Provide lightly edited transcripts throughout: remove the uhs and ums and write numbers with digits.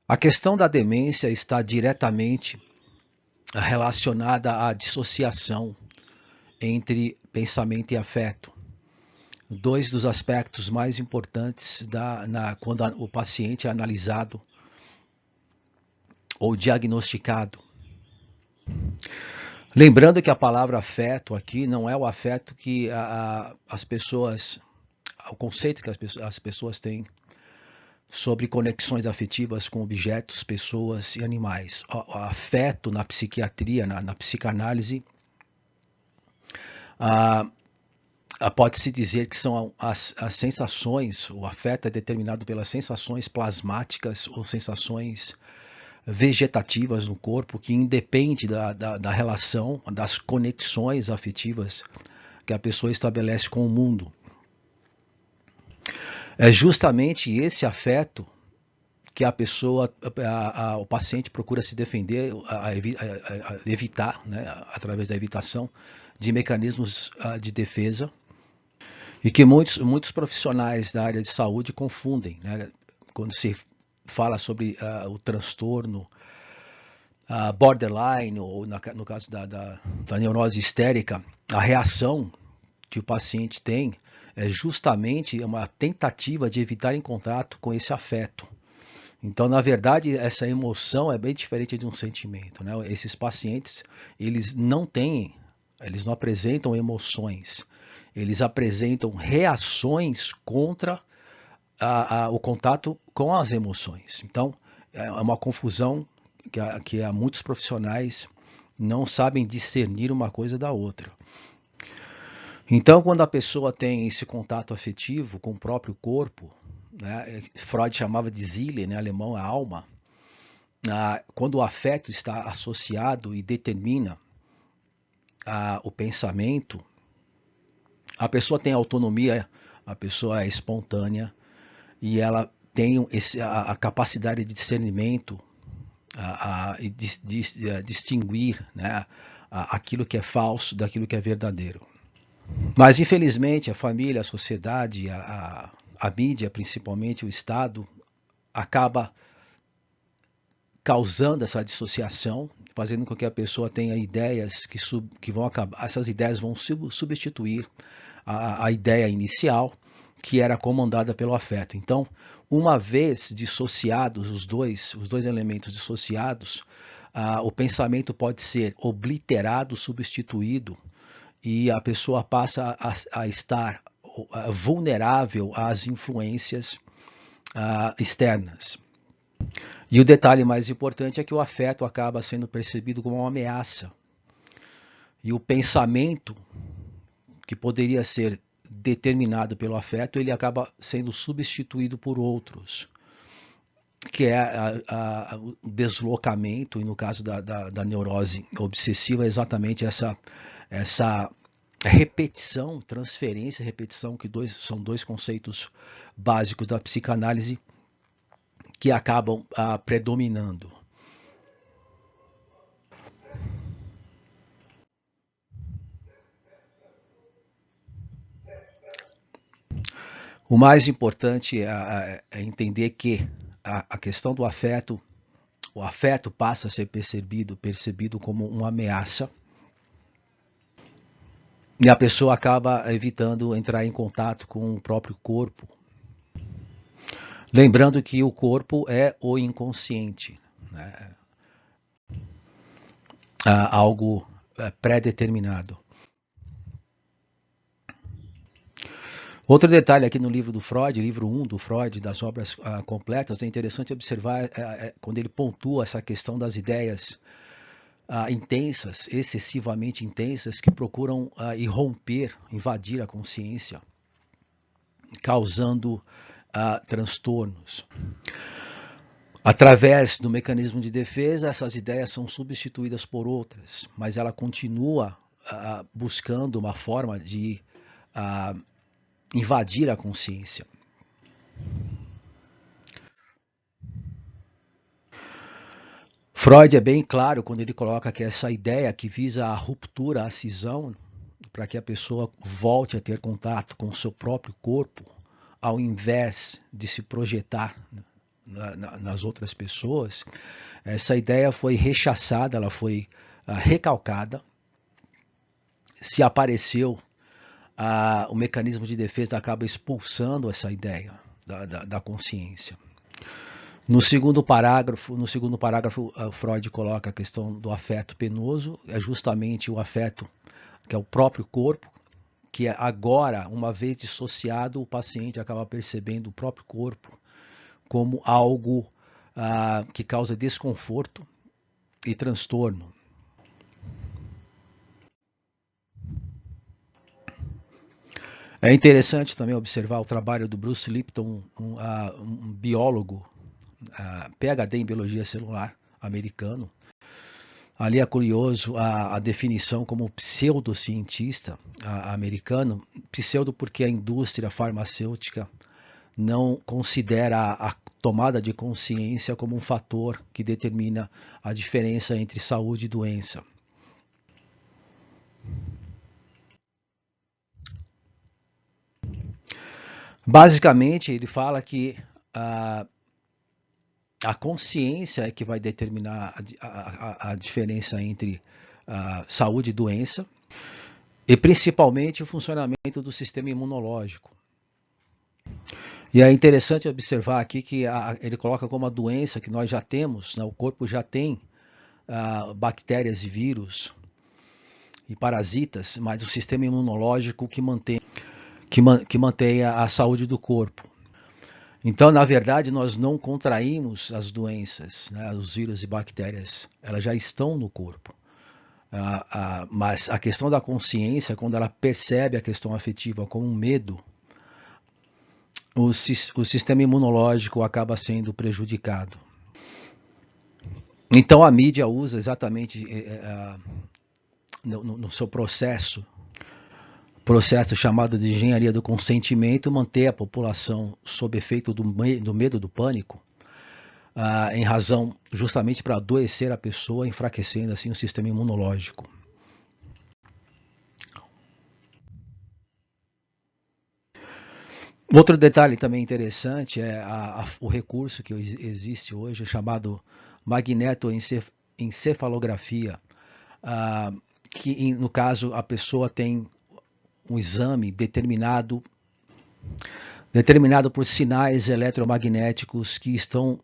A questão da demência está diretamente relacionada à dissociação entre pensamento e afeto. Dois dos aspectos mais importantes quando o paciente é analisado ou diagnosticado. Lembrando que a palavra afeto aqui não é o afeto que as pessoas, o conceito que as pessoas têm sobre conexões afetivas com objetos, pessoas e animais. O afeto na psiquiatria, na psicanálise, pode-se dizer que são as sensações, o afeto é determinado pelas sensações plasmáticas ou sensações vegetativas no corpo, que independe da relação, das conexões afetivas que a pessoa estabelece com o mundo. É justamente esse afeto que a pessoa, o paciente procura se defender, evitar, né, através da evitação de mecanismos de defesa, e que muitos profissionais da área de saúde confundem, né, quando se fala sobre o transtorno borderline, ou no caso da neurose histérica, a reação que o paciente tem é justamente uma tentativa de evitar em contato com esse afeto. Então, na verdade, essa emoção é bem diferente de um sentimento, né? Esses pacientes, eles não apresentam emoções, eles apresentam reações contra o contato com as emoções. Então, é uma confusão que muitos profissionais não sabem discernir uma coisa da outra. Então, quando a pessoa tem esse contato afetivo com o próprio corpo, né, Freud chamava de Seele, né, alemão, a alma, quando o afeto está associado e determina o pensamento, a pessoa tem autonomia, a pessoa é espontânea e ela tem a capacidade de discernimento e de distinguir, né, aquilo que é falso daquilo que é verdadeiro. Mas, infelizmente, a família, a sociedade, a mídia, principalmente o Estado, acaba causando essa dissociação, fazendo com que a pessoa tenha ideias que vão acabar, essas ideias vão substituir a ideia inicial, que era comandada pelo afeto. Então, uma vez dissociados os dois elementos dissociados, o pensamento pode ser obliterado, substituído, e a pessoa passa a estar vulnerável às influências externas. E o detalhe mais importante é que o afeto acaba sendo percebido como uma ameaça. E o pensamento, que poderia ser determinado pelo afeto, ele acaba sendo substituído por outros, que é o deslocamento, e no caso da neurose obsessiva, é exatamente essa repetição, transferência, repetição, que são dois conceitos básicos da psicanálise que acabam predominando. O mais importante é entender que a questão do afeto, o afeto passa a ser percebido como uma ameaça, e a pessoa acaba evitando entrar em contato com o próprio corpo. Lembrando que o corpo é o inconsciente, né? Algo pré-determinado. Outro detalhe aqui no livro do Freud, livro 1 do Freud, das obras completas, é interessante observar quando ele pontua essa questão das ideias intensas, excessivamente intensas, que procuram irromper, invadir a consciência, causando transtornos. Através do mecanismo de defesa, essas ideias são substituídas por outras, mas ela continua buscando uma forma de invadir a consciência. Freud é bem claro quando ele coloca que essa ideia que visa a ruptura, a cisão, para que a pessoa volte a ter contato com o seu próprio corpo, ao invés de se projetar nas outras pessoas, essa ideia foi rechaçada, ela foi recalcada. Se apareceu, o mecanismo de defesa acaba expulsando essa ideia da consciência. No segundo parágrafo, Freud coloca a questão do afeto penoso, é justamente o afeto que é o próprio corpo, que agora, uma vez dissociado, o paciente acaba percebendo o próprio corpo como algo que causa desconforto e transtorno. É interessante também observar o trabalho do Bruce Lipton, um biólogo, PhD em biologia celular americano. Ali é curioso a definição como pseudocientista americano, pseudo porque a indústria farmacêutica não considera a tomada de consciência como um fator que determina a diferença entre saúde e doença. Basicamente, ele fala que a consciência é que vai determinar a diferença entre saúde e doença, e principalmente o funcionamento do sistema imunológico. E é interessante observar aqui que ele coloca como a doença que nós já temos, né, o corpo já tem bactérias e vírus e parasitas, mas o sistema imunológico que mantém a saúde do corpo. Então, na verdade, nós não contraímos as doenças, né, os vírus e bactérias, elas já estão no corpo. Mas a questão da consciência, quando ela percebe a questão afetiva como um medo, o sistema imunológico acaba sendo prejudicado. Então a mídia usa exatamente no seu processo chamado de engenharia do consentimento, manter a população sob efeito do medo, do pânico, em razão justamente para adoecer a pessoa, enfraquecendo assim o sistema imunológico. Outro detalhe também interessante é o recurso que existe hoje, chamado magnetoencefalografia, que no caso a pessoa tem um exame determinado por sinais eletromagnéticos que estão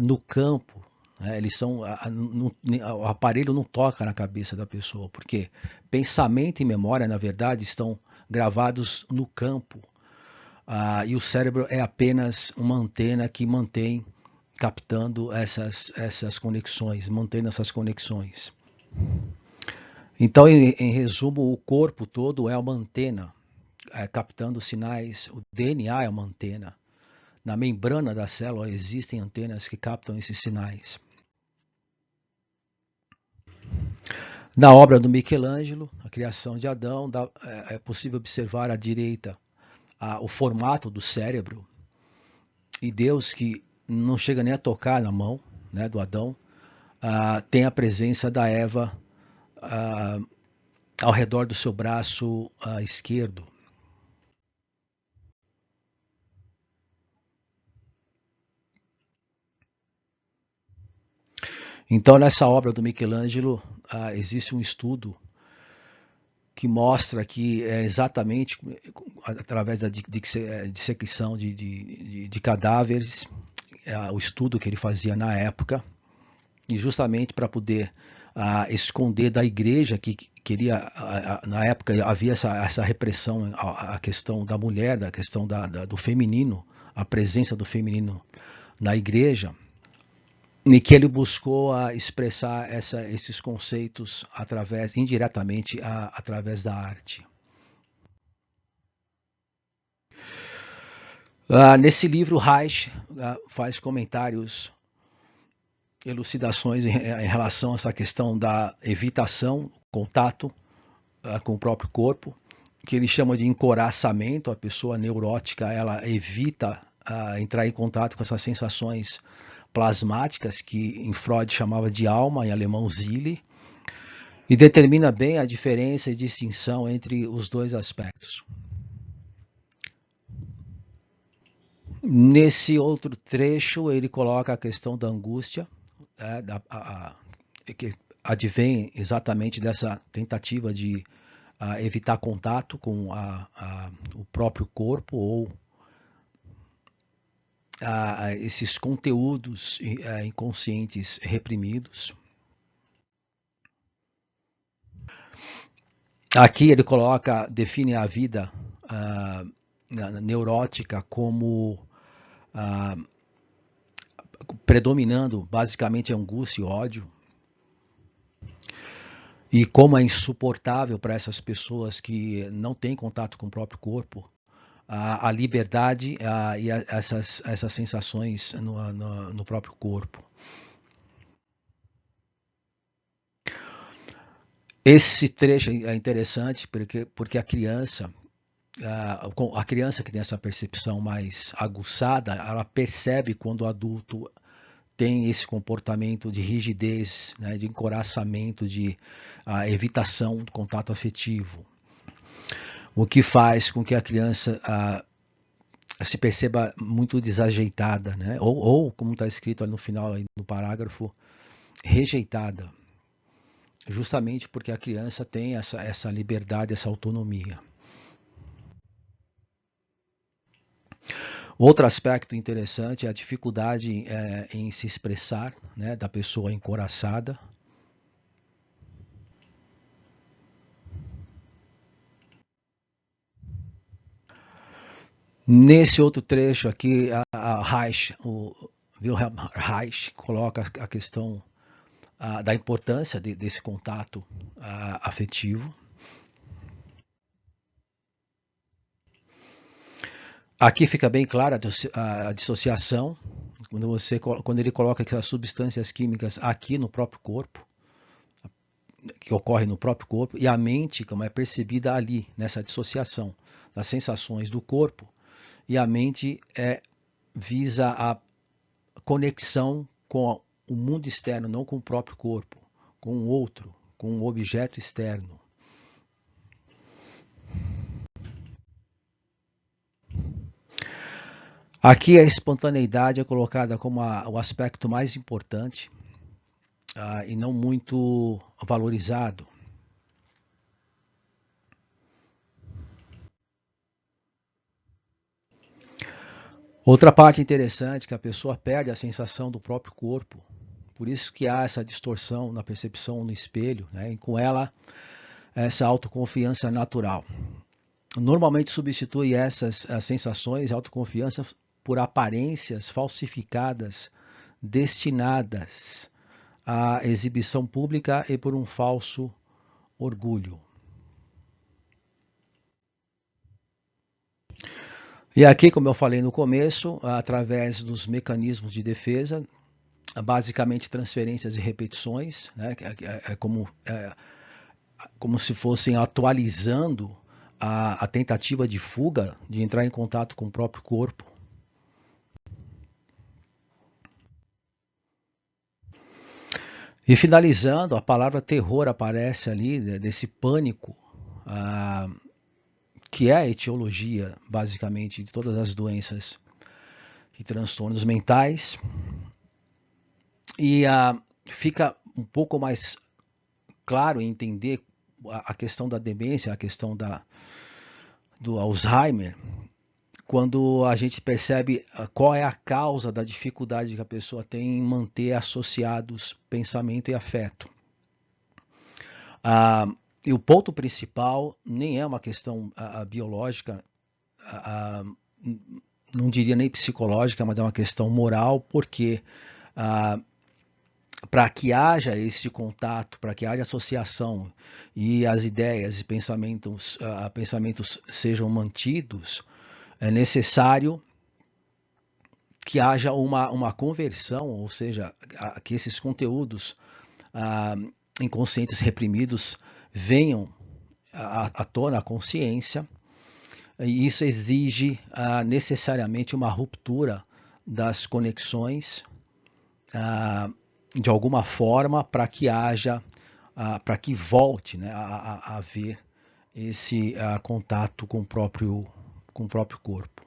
no campo. Eles são, o aparelho não toca na cabeça da pessoa, porque pensamento e memória, na verdade, estão gravados no campo. E o cérebro é apenas uma antena que mantém captando essas conexões, mantendo essas conexões. Então, em resumo, o corpo todo é uma antena, captando sinais. O DNA é uma antena. Na membrana da célula existem antenas que captam esses sinais. Na obra do Michelangelo, A Criação de Adão, é possível observar à direita o formato do cérebro, e Deus, que não chega nem a tocar na mão, né, do Adão, tem a presença da Eva ao redor do seu braço esquerdo. Então, nessa obra do Michelangelo, existe um estudo que mostra que é exatamente através da dissecção de cadáveres, o estudo que ele fazia na época, e justamente para poder esconder da igreja que queria, na época havia essa repressão à questão da mulher, da questão do feminino, a presença do feminino na igreja, e que ele buscou expressar esses conceitos indiretamente através da arte. Nesse livro, Reich faz comentários, elucidações em relação a essa questão da evitação, contato com o próprio corpo, que ele chama de encoraçamento. A pessoa neurótica, ela evita entrar em contato com essas sensações plasmáticas, que em Freud chamava de alma, em alemão Seele, e determina bem a diferença e distinção entre os dois aspectos. Nesse outro trecho, ele coloca a questão da angústia, que advém exatamente dessa tentativa de evitar contato com o próprio corpo ou esses conteúdos inconscientes reprimidos. Aqui ele define a vida neurótica como predominando basicamente angústia e ódio, e como é insuportável para essas pessoas que não têm contato com o próprio corpo a liberdade e essas sensações no próprio corpo. Esse trecho é interessante porque a criança que tem essa percepção mais aguçada, ela percebe quando o adulto tem esse comportamento de rigidez, né, de encoraçamento, de evitação do contato afetivo. O que faz com que a criança se perceba muito desajeitada, né? Ou como está escrito ali no final, aí no parágrafo, rejeitada. Justamente porque a criança tem essa liberdade, essa autonomia. Outro aspecto interessante é a dificuldade em se expressar, né, da pessoa encoraçada. Nesse outro trecho aqui, o Wilhelm Reich coloca a questão da importância desse contato afetivo. Aqui fica bem clara a dissociação, quando ele coloca que as substâncias químicas aqui no próprio corpo, que ocorre no próprio corpo, e a mente como é percebida ali, nessa dissociação das sensações do corpo, e a mente visa a conexão com o mundo externo, não com o próprio corpo, com o outro, com um objeto externo. Aqui a espontaneidade é colocada como o aspecto mais importante e não muito valorizado. Outra parte interessante é que a pessoa perde a sensação do próprio corpo. Por isso que há essa distorção na percepção no espelho, né? E com ela, essa autoconfiança natural. Normalmente substitui essas sensações de autoconfiança por aparências falsificadas, destinadas à exibição pública e por um falso orgulho. E aqui, como eu falei no começo, através dos mecanismos de defesa, basicamente transferências e repetições, né? Como se fossem atualizando a tentativa de fuga, de entrar em contato com o próprio corpo. E finalizando, a palavra terror aparece ali, né, desse pânico, que é a etiologia, basicamente, de todas as doenças e transtornos mentais. E fica um pouco mais claro entender a questão da demência, a questão do Alzheimer, quando a gente percebe qual é a causa da dificuldade que a pessoa tem em manter associados pensamento e afeto. E o ponto principal nem é uma questão biológica, não diria nem psicológica, mas é uma questão moral, porque para que haja esse contato, para que haja associação e as ideias e pensamentos sejam mantidos, é necessário que haja uma conversão, ou seja, que esses conteúdos inconscientes reprimidos venham à tona, à consciência, e isso exige necessariamente uma ruptura das conexões de alguma forma para que haja, para que volte, né, a haver esse contato com o próprio corpo.